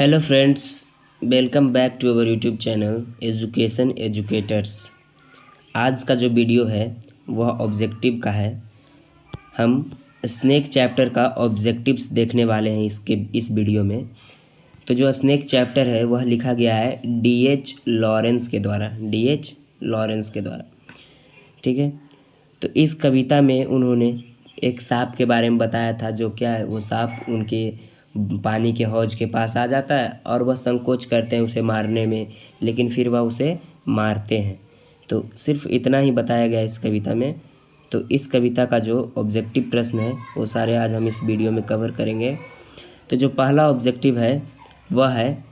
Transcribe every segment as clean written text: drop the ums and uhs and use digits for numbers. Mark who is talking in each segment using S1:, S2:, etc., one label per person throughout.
S1: Hello friends, welcome back to our YouTube channel education educators. आज का जो video है वह ऑब्जेक्टिव का है। हम स्नेक चैप्टर का ऑब्जेक्टिव्स देखने वाले हैं इस वीडियो में। तो जो स्नेक चैप्टर है वह लिखा गया है डी.एच. लॉरेंस के द्वारा। ठीक है। तो इस कविता में उन्होंने एक सांप के बारे में बताया था, जो क्या है, वो सांप उनके पानी के हौज के पास आ जाता है और वह संकोच करते हैं उसे मारने में, लेकिन फिर वह उसे मारते हैं। तो सिर्फ इतना ही बताया गया इस कविता में। तो इस कविता का जो ऑब्जेक्टिव प्रश्न है वो सारे आज हम इस वीडियो में कवर करेंगे। तो जो पहला ऑब्जेक्टिव है वह है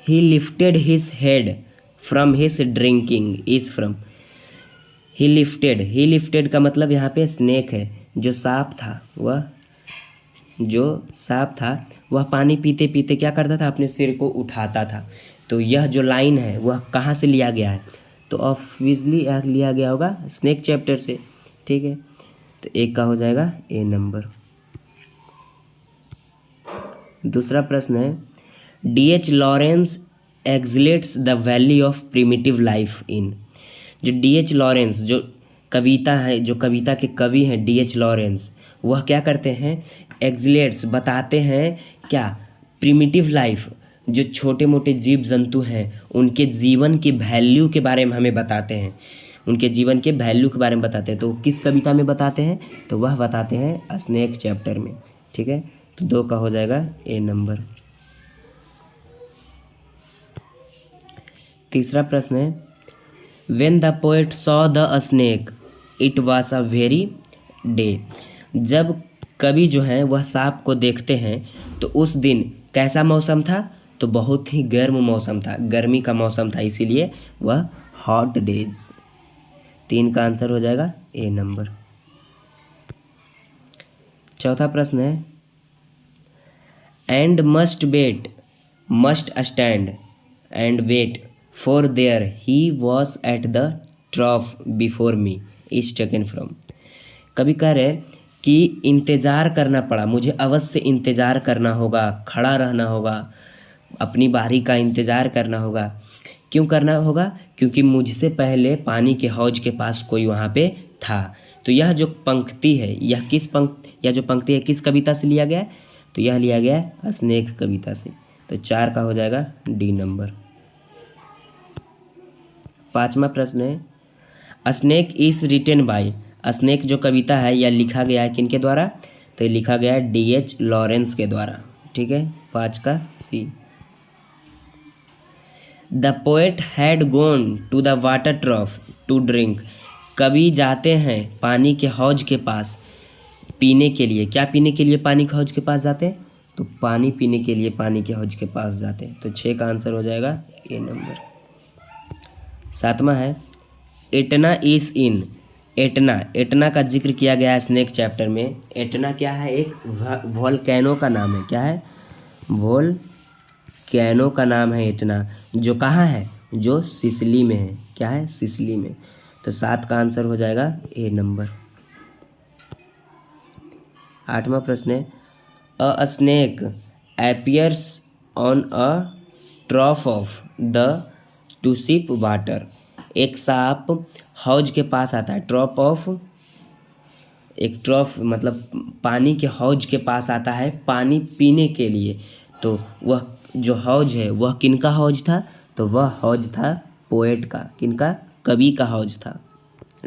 S1: he lifted his head from his drinking is from. He lifted का मतलब यहाँ पे स्नेक है। जो सांप था वह पानी पीते पीते क्या करता था, अपने सिर को उठाता था। तो यह जो लाइन है वह कहाँ से लिया गया है, तो ऑब्वियसली लिया गया होगा स्नेक चैप्टर से। ठीक है। तो एक का हो जाएगा ए नंबर। दूसरा प्रश्न है D H. Lawrence exalts the valley of primitive life in. जो डी.एच. लॉरेंस जो कविता है, जो कविता के कवि हैं डी.एच. लॉरेंस, वह क्या करते हैं, एक्सलेट्स बताते हैं क्या, प्रिमिटिव लाइफ, जो छोटे मोटे जीव जंतु हैं उनके जीवन की वैल्यू के बारे में हमें बताते हैं, उनके जीवन के वैल्यू के बारे में बताते हैं। तो किस कविता में बताते हैं, तो वह बताते हैं स्नेक चैप्टर में। ठीक है। तो दो का हो जाएगा ए नंबर। तीसरा प्रश्न है when the poet saw the snake it was a very day. जब कवि जो है वह सांप को देखते हैं तो उस दिन कैसा मौसम था, तो बहुत ही गर्म मौसम था, गर्मी का मौसम था, इसीलिए वह हॉट डेज। तीन का आंसर हो जाएगा ए नंबर। चौथा प्रश्न है and must stand and wait for there he was at the trough before me is taken from. कभी कह रहे कि इंतज़ार करना पड़ा, मुझे अवश्य इंतज़ार करना होगा, खड़ा रहना होगा, अपनी बारी का इंतज़ार करना होगा। क्यों करना होगा, क्योंकि मुझसे पहले पानी के हौज के पास कोई वहाँ पे था। तो यह जो पंक्ति है, यह पंक्ति है किस कविता से लिया गया है, तो यह लिया गया है स्नेक कविता से। तो चार का हो जाएगा डी नंबर। पांचवा प्रश्न है snake is written by. Snake जो कविता है यह लिखा गया है किनके द्वारा, तो ये लिखा गया है डी.एच. लॉरेंस के द्वारा। ठीक है। पाँच का C. The poet had gone to the water trough to drink. कवि जाते हैं पानी के हौज के पास पीने के लिए। क्या पीने के लिए पानी के हौज के पास जाते हैं, तो पानी पीने के लिए पानी के हौज के पास जाते हैं। तो छः का आंसर हो जाएगा ए नंबर। सातवां है एटना इज इन। एटना का जिक्र किया गया है स्नेक चैप्टर में। एटना क्या है, एक वोल्केनो का नाम है। क्या है, वोल्केनो का नाम है एटना, जो कहाँ है, जो सिसिली में है। क्या है, सिसिली में। तो सात का आंसर हो जाएगा ए नंबर। आठवां प्रश्न है a snake appears on a trough of the to sip water. एक सांप हौज के पास आता है, ट्रॉफ मतलब पानी के हौज के पास आता है पानी पीने के लिए। तो वह जो हौज है वह किनका हौज था, तो वह हौज था पोएट का। किनका, कवि का हौज था।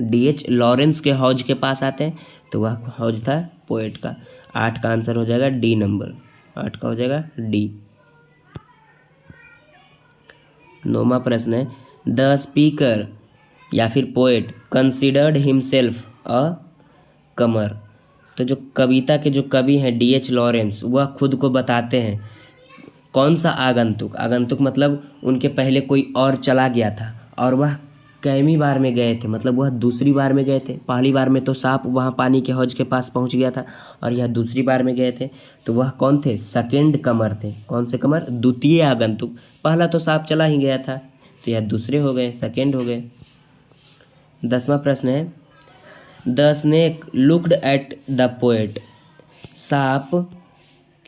S1: डी.एच. लॉरेंस के हौज के पास आते हैं तो वह हौज था पोएट का। आठ का आंसर हो जाएगा डी नंबर। आठ का हो जाएगा डी। नौवां प्रश्न है द स्पीकर या फिर पोएट कंसिडर्ड हिमसेल्फ अ कमर। तो जो कविता के जो कवि हैं डी.एच. लॉरेंस, वह खुद को बताते हैं कौन सा आगंतुक मतलब उनके पहले कोई और चला गया था और वह कैमी बार में गए थे, मतलब वह दूसरी बार में गए थे। पहली बार में तो सांप वहाँ पानी के हौज के पास पहुँच गया था और यह दूसरी बार में गए थे। तो वह कौन थे, सेकेंड कमर थे। कौन से कमर, द्वितीय आगंतुक। पहला तो सांप चला ही गया था, तो यह दूसरे हो गए, सेकेंड हो गए। 10वां प्रश्न है the snake looked at the poet. सांप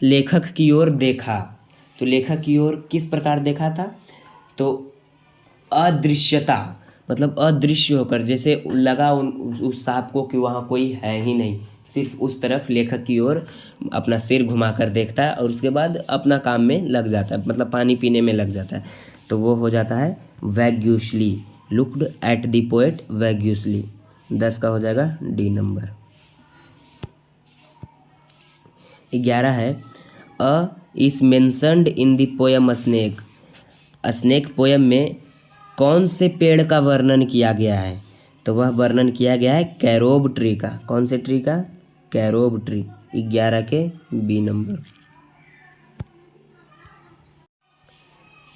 S1: लेखक की ओर देखा। तो लेखक की ओर किस प्रकार देखा था, तो अदृश्यता, मतलब अदृश्य होकर, जैसे लगा उस सांप को कि वहाँ कोई है ही नहीं, सिर्फ उस तरफ लेखक की ओर अपना सिर घुमाकर देखता है और उसके बाद अपना काम में लग जाता है, मतलब पानी पीने में लग जाता है। तो वो हो जाता है वैग्यूसली, लुक्ड एट द पोएट वैग्यूसली। 10 का हो जाएगा डी नंबर। 11 है a is mentioned in the poem snake. Snake poem में कौन से पेड़ का वर्णन किया गया है, तो वह वर्णन किया गया है कैरोब ट्री का। कौन से ट्री का? Carob tree. 11 के बी नंबर।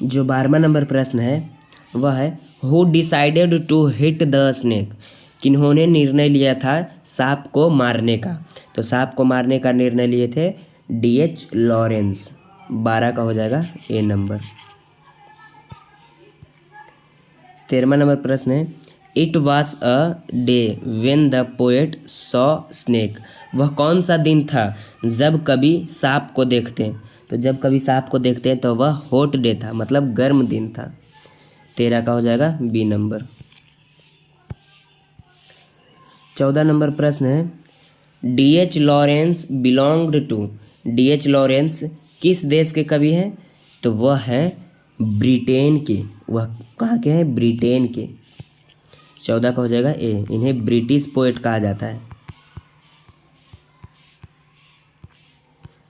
S1: जो 12वां नंबर प्रश्न है वह है who decided to hit the snake. किन्होंने निर्णय लिया था सांप को मारने का, तो सांप को मारने का निर्णय लिए थे D.H. लॉरेंस। 12 का हो जाएगा ए नंबर। 13वां नंबर प्रश्न है it was a day when the poet saw snake. वह कौन सा दिन था जब कभी सांप को देखते, तो जब कभी सांप को देखते हैं तो वह हॉट डे था, मतलब गर्म दिन था। 13 का हो जाएगा बी नंबर। 14 नंबर प्रश्न है D.H. Lawrence belonged to. D.H. Lawrence किस देश के कवि हैं, तो वह है ब्रिटेन के। वह कहाँ के हैं? ब्रिटेन के। 14 का हो जाएगा ए। इन्हें ब्रिटिश पोएट कहा जाता है,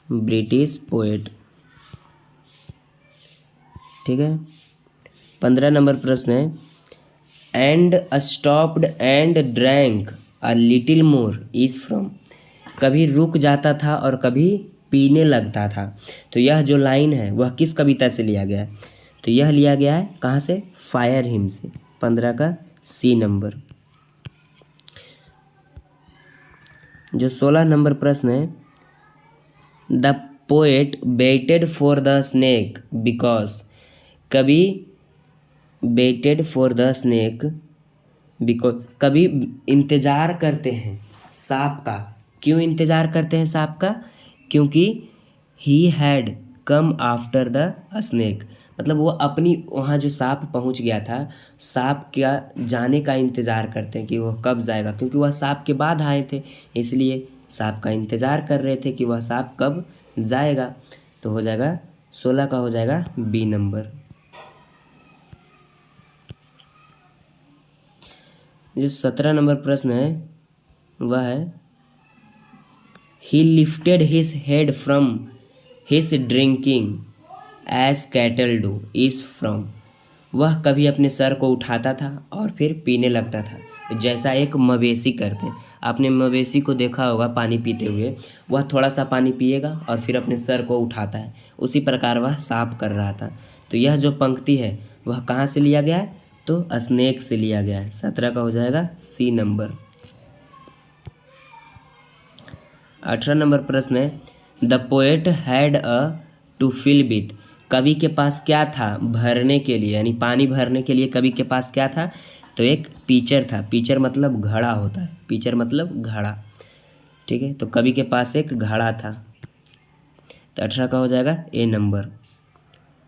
S1: ब्रिटिश पोएट। ठीक है। 15 नंबर प्रश्न है and stopped and drank a little more is from. कभी रुक जाता था और कभी पीने लगता था, तो यह जो लाइन है वह किस कविता से लिया गया है, तो यह लिया गया है कहाँ से? फायर हिम से। 15 का सी नंबर। जो 16 नंबर प्रश्न है the poet waited for the snake because. कभी waited for the snake because, कभी इंतज़ार करते हैं सांप का। क्यों इंतज़ार करते हैं सांप का? क्योंकि he had come after the snake, मतलब वो अपनी वहाँ जो सांप पहुँच गया था, सांप का जाने का इंतज़ार करते हैं कि वह कब जाएगा, क्योंकि वह सांप के बाद आए थे, इसलिए सांप का इंतज़ार कर रहे थे कि वह सांप कब जाएगा। तो हो जाएगा 16 का हो जाएगा बी नंबर। जो 17 नंबर प्रश्न है वह है he lifted his head from his drinking as cattle do is from. वह कभी अपने सर को उठाता था और फिर पीने लगता था, जैसा एक मवेशी करते। आपने मवेशी को देखा होगा पानी पीते हुए, वह थोड़ा सा पानी पिएगा और फिर अपने सर को उठाता है, उसी प्रकार वह सांप कर रहा था। तो यह जो पंक्ति है वह कहाँ से लिया गया है, तो स्नेक से लिया गया है। 17 का हो जाएगा सी नंबर। 18 नंबर प्रश्न है the poet had a to fill with. कवि के पास क्या था भरने के लिए, यानी पानी भरने के लिए कवि के पास क्या था, तो एक पीचर था। पीचर मतलब घड़ा होता है, पीचर मतलब घड़ा। ठीक है, तो कवि के पास एक घड़ा था। तो 18 का हो जाएगा A number.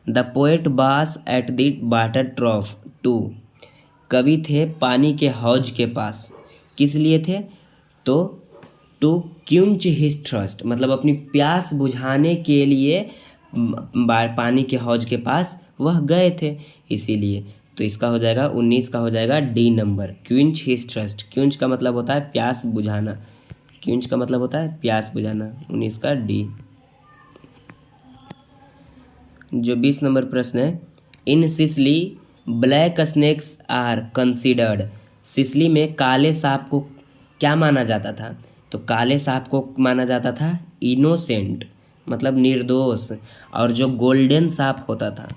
S1: The poet was at the water trough to. कवि थे पानी के हौज के पास, किस लिए थे, तो टू क्यूंच हिज थर्स्ट, मतलब अपनी प्यास बुझाने के लिए पानी के हौज के पास वह गए थे, इसीलिए। तो इसका हो जाएगा 19 का हो जाएगा डी नंबर, क्यूंच हिज थर्स्ट। क्यूंच का मतलब होता है प्यास बुझाना, क्यूंच का मतलब होता है प्यास बुझाना। 19 का डी। जो 20 नंबर प्रश्न है in Sicily black snakes are considered. Sicily में काले सांप को क्या माना जाता था, तो काले सांप को माना जाता था इनोसेंट, मतलब निर्दोष। और जो गोल्डन सांप होता था,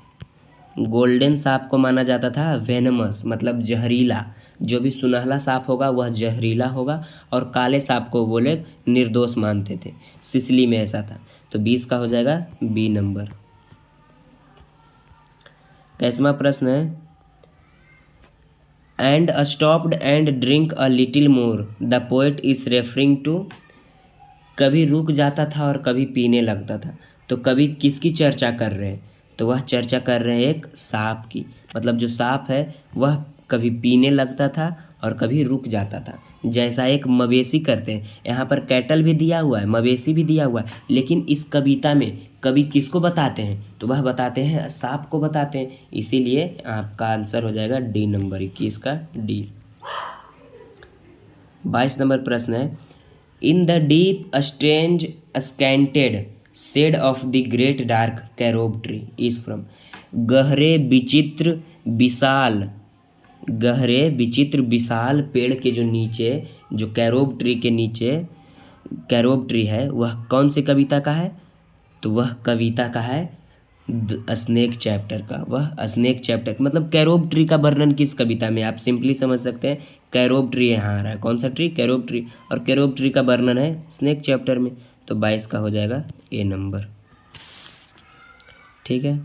S1: गोल्डन सांप को माना जाता था वेनमस, मतलब जहरीला। जो भी सुनहला सांप होगा वह जहरीला होगा, और काले सांप को वो लोग निर्दोष मानते थे। सिसली में ऐसा था। तो 20 का हो जाएगा बी नंबर। 21वां प्रश्न है and stopped and drink a little more the poet is referring to. कभी रुक जाता था और कभी पीने लगता था, तो कवि किसकी चर्चा कर रहे हैं? तो वह चर्चा कर रहे हैं एक सांप की। मतलब जो सांप है वह कभी पीने लगता था और कभी रुक जाता था, जैसा एक मवेशी करते हैं। यहाँ पर कैटल भी दिया हुआ है, मवेशी भी दिया हुआ है, लेकिन इस कविता में कवि किसको बताते हैं? तो वह बताते हैं सांप को बताते हैं। इसीलिए आपका आंसर हो जाएगा डी नंबर 21 का डी। 22 नंबर प्रश्न है, in the deep strange scented shade of the great dark carob tree is from. गहरे विचित्र विशाल पेड़ के जो नीचे, जो कैरोब ट्री के नीचे कैरोब ट्री है, वह कौन से कविता का है? तो वह कविता का है स्नेक चैप्टर का। वह स्नेक चैप्टर मतलब कैरोब ट्री का वर्णन किस कविता में? आप सिंपली समझ सकते हैं, कैरोब ट्री यहाँ आ रहा है। कौन सा ट्री? Carob tree. और कैरोब ट्री का वर्णन है स्नेक चैप्टर में। तो 22 का हो जाएगा ए नंबर। ठीक है।